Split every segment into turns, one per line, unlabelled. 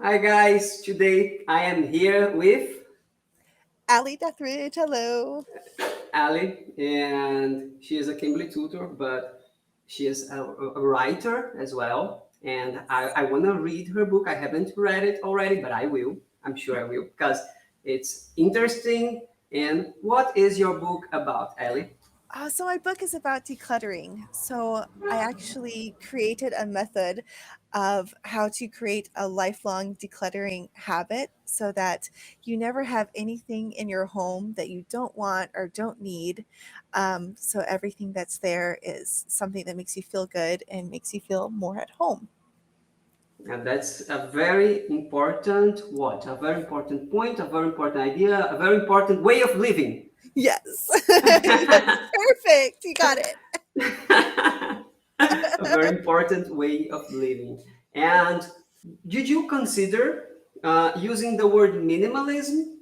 Hi guys, today I am here with
Ally Deatherage, hello.
Ally, and she is a Cambly tutor, but she is a writer as well. And I want to read her book. I haven't read it already, but I will. I'm sure I will because it's interesting. And what is your book about, Ally?
So my book is about decluttering. So I actually created a method of how to create a lifelong decluttering habit so that you never have anything in your home that you don't want or don't need. So everything that's there is something that makes you feel good and makes you feel more at home.
And that's a very important what? A very important point, a very important idea, a very important way of living.
Yes. Yes. Perfect. You got it.
A very important way of living. And did you consider using the word minimalism?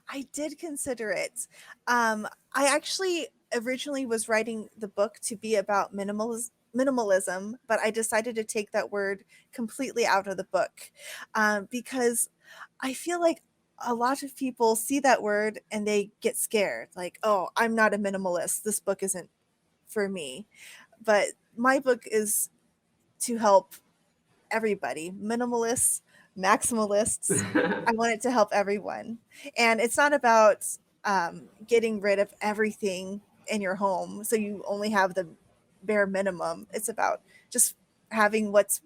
I did consider it. I actually originally was writing the book to be about minimalism, but I decided to take that word completely out of the book because I feel like a lot of people see that word and they get scared, like, "Oh, I'm not a minimalist. This book isn't for me." But my book is to help everybody, minimalists, maximalists. I want it to help everyone. And it's not about getting rid of everything in your home so you only have the bare minimum. It's about just having what's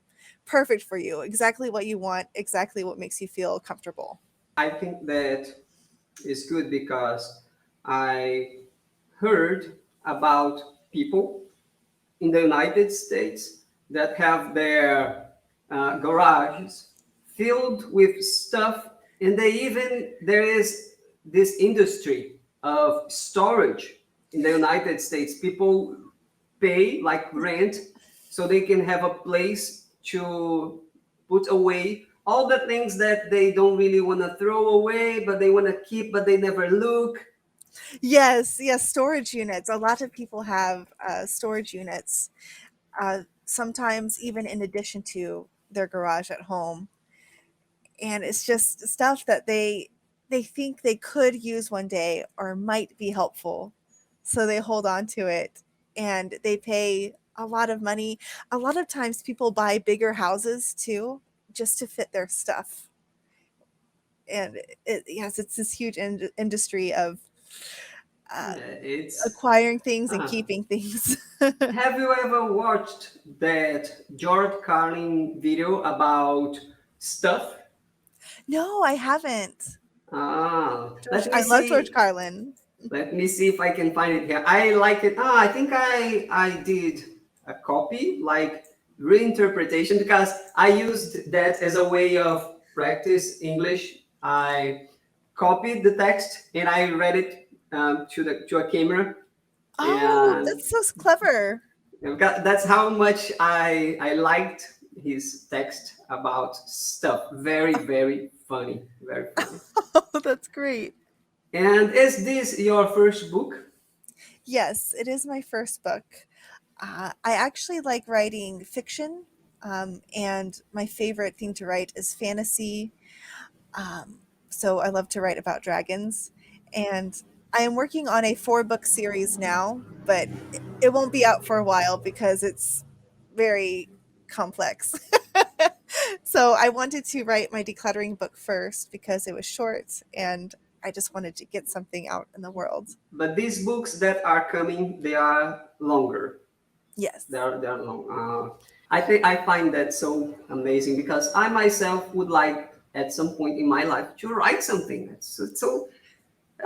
perfect for you, exactly what you want, exactly what makes you feel comfortable.
I think that is good because I heard about people in the United States that have their garages filled with stuff, and there is this industry of storage in the United States. People pay like rent so they can have a place to put away all the things that they don't really want to throw away, but they want to keep, but they never look.
Yes, yes, storage units. A lot of people have storage units, sometimes even in addition to their garage at home. And it's just stuff that they think they could use one day or might be helpful, so they hold on to it and they pay a lot of money. A lot of times people buy bigger houses too just to fit their stuff. And yes, it's this huge industry of uh,
It's
acquiring things and
uh,
keeping things.
Have you ever watched that George Carlin video about stuff?
No, I haven't.
Let me
I love George
see.
Carlin.
Let me see if I can find it here. I like it. I think I did a copy, like reinterpretation, because I used that as a way of practice English. I copied the text and I read it to a camera,
Oh,
and
that's so clever.
that's how much I liked his text about stuff. Very funny, very funny.
Oh, that's great.
And is this your first book?
Yes, it is my first book. I actually like writing fiction, and my favorite thing to write is fantasy. Um, so I love to write about dragons. And I am working on a four-book series now, but it won't be out for a while because it's very complex. So I wanted to write my decluttering book first because it was short and I just wanted to get something out in the world.
But these books that are coming, they are longer.
Yes.
They're long. I think I find that so amazing because I myself would like at some point in my life to write something. So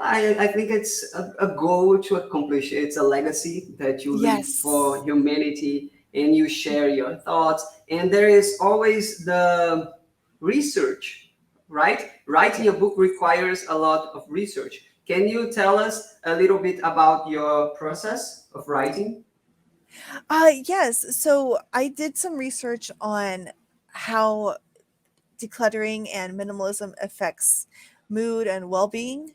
I think it's a goal to accomplish. It's a legacy that you leave for
Yes.
humanity and you share your thoughts. And there is always the research, right? Writing a book requires a lot of research. Can you tell us a little bit about your process of writing?
Yes. So I did some research on how decluttering and minimalism affects mood and well-being.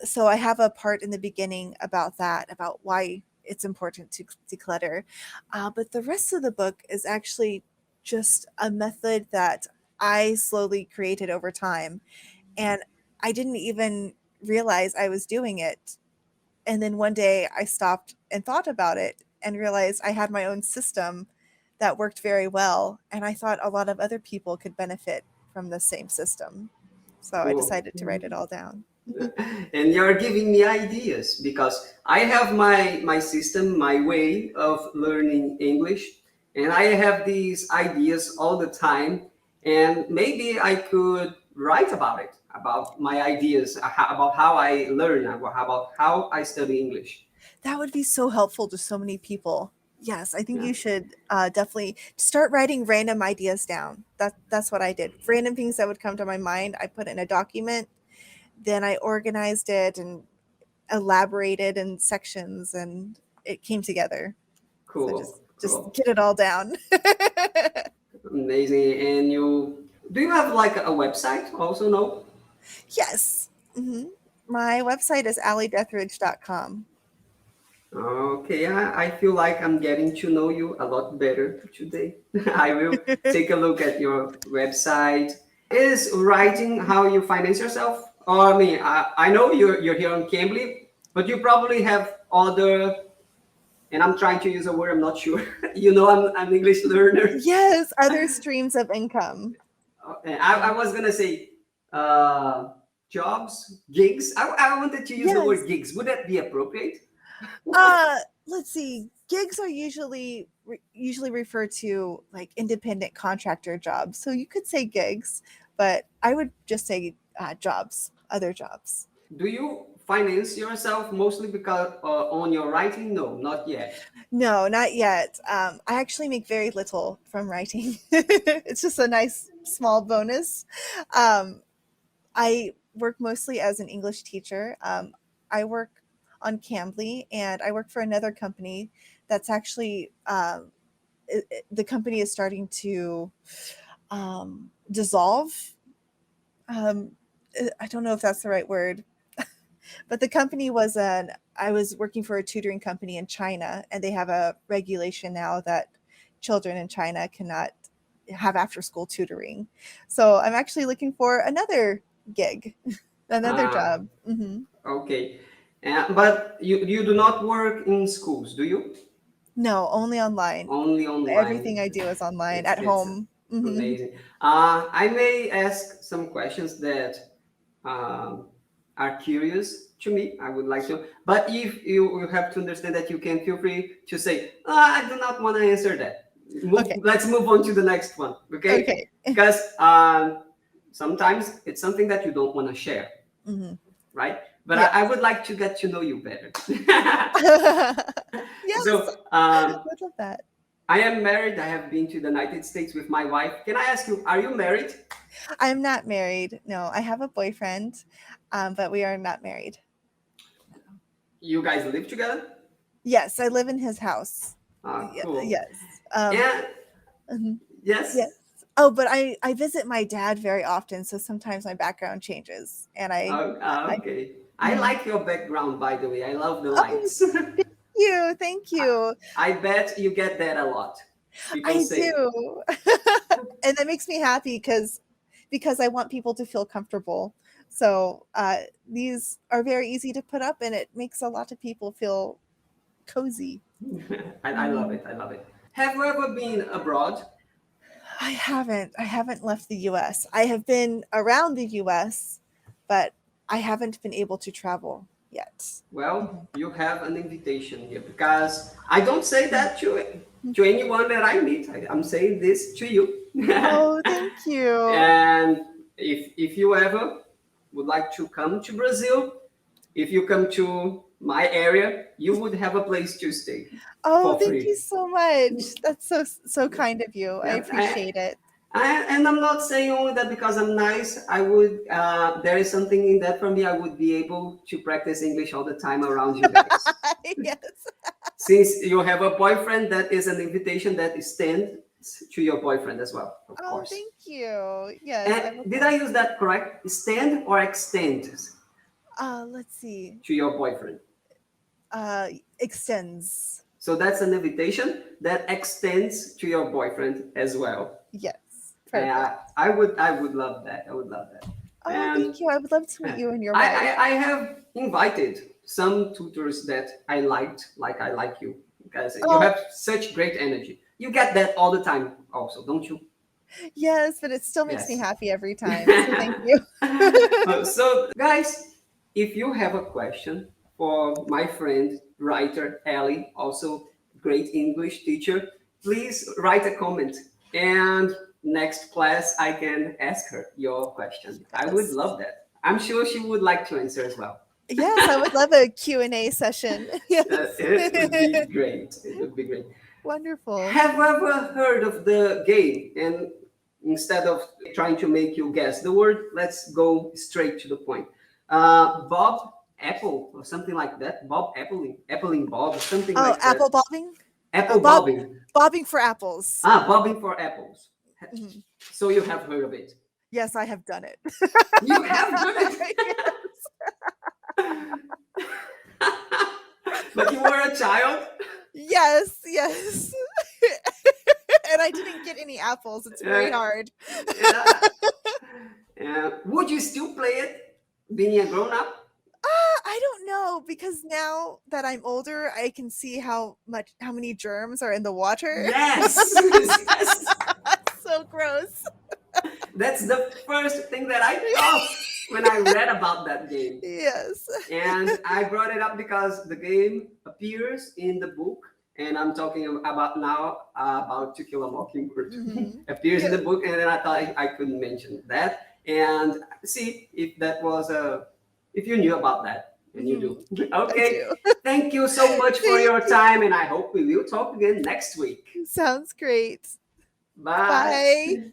So I have a part in the beginning about that, about why it's important to declutter. But the rest of the book is actually just a method that I slowly created over time. And I didn't even realize I was doing it. And then one day I stopped and thought about it and realized I had my own system that worked very well. And I thought a lot of other people could benefit from the same system. So I
Cool.
decided to write it all down.
And you're giving me ideas because I have my system, my way of learning English, and I have these ideas all the time. And maybe I could write about it, about my ideas, about how I learn, about how I study English.
That would be so helpful to so many people. Yes, I think
Yeah,
you should definitely start writing random ideas down. That's what I did. Random things that would come to my mind, I put in a document, then I organized it and elaborated in sections, and it came together. So
cool,
just
cool,
get it all down.
amazing. And you do you have like a website also? No.
Yes. My website is allydeatherage.com.
Okay, I feel like I'm getting to know you a lot better today. I will take a look at your website. Is writing how you finance yourself? Or I mean, I know you're here on Cambly, but you probably have other, and I'm trying to use a word, I'm not sure. I'm an English learner.
Yes, other streams of income.
And I was gonna say uh, jobs, gigs. I wanted to use the
Yes.
word gigs. Would that be appropriate?
Uh, let's see. Gigs are usually referred to like independent contractor jobs. So you could say gigs, but I would just say jobs, other jobs.
Do you finance yourself mostly because on your writing? No, not yet.
No, not yet. I actually make very little from writing. It's just a nice small bonus. Um, I work mostly as an English teacher. I work on Cambly, and I work for another company that's actually the company is starting to dissolve. I don't know if that's the right word, but the company was an I was working for a tutoring company in China, and they have a regulation now that children in China cannot have after school tutoring. So I'm actually looking for another gig, another
Ah,
job.
okay. But you do not work in schools, do you?
No, only online.
Only
Everything
online.
I do is online at
It's
home.
amazing. I may ask some questions that um, are curious to me. I would like to, but if you have to understand that you can feel free to say, I do not want to answer that.
Okay.
Let's move on to the next one, okay?
Okay.
Because sometimes it's something that you don't want to share,
Mhm.
right? But
Yes.
I would like to get to know you better.
Yes,
So
I would love that.
I am married. I have been to the United States with my wife. Can I ask you, are you married?
I'm not married. No, I have a boyfriend, but we are not married.
You guys live together?
Yes, I live in his house.
Cool.
Yes.
And
Mhm. Yes.
yes.
Oh, but I visit my dad very often, so sometimes my background changes, and I
Okay. I
mhm.
like your background, by the way. I love the
Oh,
lights.
thank you, thank you.
I bet you get that a lot. People
I
say,
do. And that makes me happy because I want people to feel comfortable. So, these are very easy to put up, and it makes a lot of people feel cozy.
I love
Mhm.
it. I love it. Have you ever been abroad?
I haven't. I haven't left the US. I have been around the US, but I haven't been able to travel yet.
Well,
Mhm.
you have an invitation here because I don't say that to anyone that I meet. I'm saying this to you.
Oh, thank you.
And if you ever would like to come to Brazil, if you come to my area, you would have a place to stay
Oh,
for
thank you
free.
so much. That's so kind of you. I
Yeah,
appreciate it.
and I'm not saying only that because I'm nice. I would. There is something in that for me. I would be able to practice English all the time around you guys.
Yes.
Since you have a boyfriend, that is an invitation that extends to your boyfriend as well, of
Oh,
course.
thank you. Yes,
And
I will
did
tell
I
him.
use that correct? Extend or extend
Let's see.
to your boyfriend?
Extends.
So that's an invitation that extends to your boyfriend as well.
Yes. Perfect.
I would love that. I would love that.
Oh,
And
thank you. I would love to meet you and your
I,
wife.
I have invited some tutors that I liked, like I like you, because you
Oh,
have such great energy. You get that all the time, also, don't you?
yes, but it still makes me
Yes.
happy every time. So thank you.
So, guys, if you have a question for my friend, writer Ally, also great English teacher, please write a comment. And next class, I can ask her your question. I would
Yes.
love that. I'm sure she would like to answer as well.
Yes, I would love a Q&A session. Yes.
It would be great. It would be great.
Wonderful.
Have you ever heard of the game? And instead of trying to make you guess the word, let's go straight to the point. Bob Apple or something like that. Bob Appling, Appling Bob, something
Oh,
like
apple
that.
bobbing?
Apple
Bob
bobbing.
bobbing for apples.
Bobbing for apples.
Mhm.
So you have heard of it.
Yes, I have done it.
You have done it. But you were a child.
Yes, yes. And I didn't get any apples. It's very hard.
Yeah. Would you still play it, being a grown up?
I don't know because now that I'm older, I can see how many germs are in the water.
Yes, yes.
So gross.
That's the first thing that I thought when I read about that game.
Yes.
And I brought it up because the game appears in the book, and I'm talking about now about To Kill a Mockingbird.
Mhm.
Appears in
Yeah.
the book, and then I thought I couldn't mention that. And see if that was if you knew about that, and you do.
I
Okay,
do.
thank you so much for
Thank
your
you.
time, and I hope we will talk again next week.
Sounds great.
Bye.
Bye.